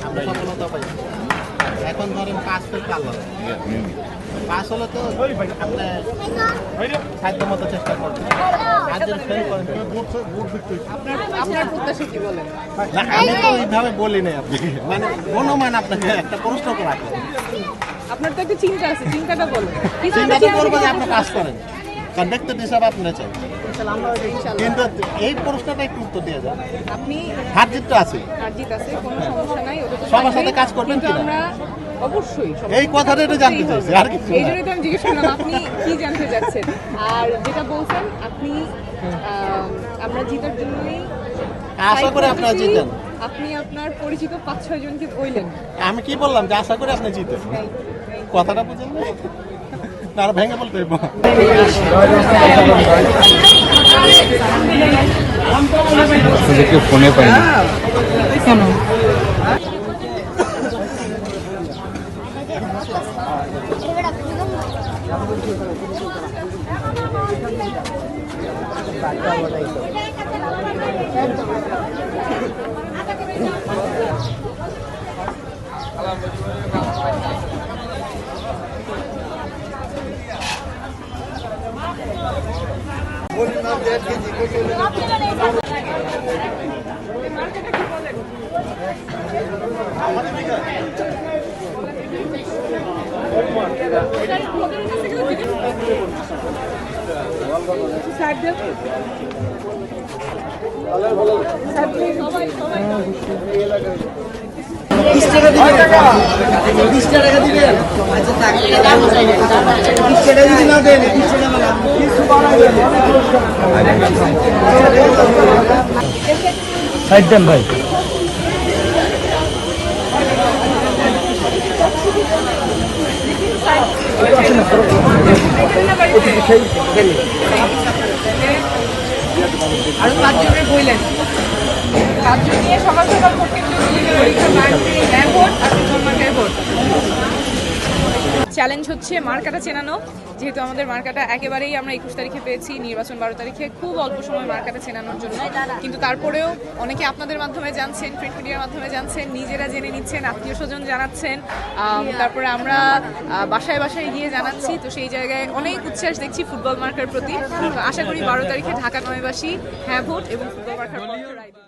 আপনি সফলতা পাইছেন। এখন ধরেন পাস ফেল পারলাম, পাস হলে তো আপনি সাধ্য মতো চেষ্টা করবেন। আর যদি ফেল করেন আপনার প্রত্যাশা কি বলেন? না, আমি তো এইভাবে বলি নাই আপনাকে, মানে অনুমান আপনাকে একটা প্রশ্ন করা। আপনার তো একটা চিন্তা আছে, চিন্তাটা বলুন। চিন্তা তো করবো যে আপনি পাস করেন, কন্ডাক্টর হিসাবে আপনি চাই, কিন্তু এই প্রশ্নটা একটু উত্তর দিয়ে যান। আপনি হার জিত তো আছে, হারজিত আছে, কোনো সমস্যা নাই, ওটা তো সবার সাথে থাকবেই। কাজ করবেন কিন্তু কিনা? আমরা অবশ্যই এই কথাটা একটু জানতে চাইছি, আর কিছু না। এই জন্যই তো আমি জিজ্ঞেস করলাম আপনি কি জানতে চাচ্ছেন। আর যেটা বলছেন আপনি আমরা জিতার জন্যই আশা করি আপনারা জিতেন। আপনি আপনার পরিচিত 5-6 জনকে বললেন। আমি কি বললাম যে আশা করি আপনি জিতেন, কথাটা বুঝেন না? না, আরো ভেঙে বলতে হইব। কেউ ফোনে পাইনি। কেন? সাইড দেন ভাই। আরো 5 জনের বললেন, 5 জন নিয়ে সকাল সকাল ভোট কেন্দ্রে পরীক্ষা মার্কে ভোট আর মার্কায় ভোট। চ্যালেঞ্জ হচ্ছে মার্কাটা চেনানো, যেহেতু আমাদের মার্কাটা একেবারেই আমরা 21 তারিখে পেয়েছি, নির্বাচন 12 তারিখে, খুব অল্প সময় মার্কাটা চেনানোর জন্য। কিন্তু তারপরেও অনেকে আপনাদের মাধ্যমে জানছেন, প্রিন্ট মিডিয়ার মাধ্যমে জানছেন, নিজেরা জেনে নিচ্ছেন, আত্মীয় স্বজন জানাচ্ছেন, তারপরে আমরা বাসায় বাসায় গিয়ে জানাচ্ছি। তো সেই জায়গায় অনেক উচ্ছ্বাস দেখছি ফুটবল মার্কার প্রতি। তো আশা করি 12 তারিখে ঢাকা নয়বাসী হ্যাঁ ভোট এবং ফুটবল মার্কার পক্ষে রায় দিবে।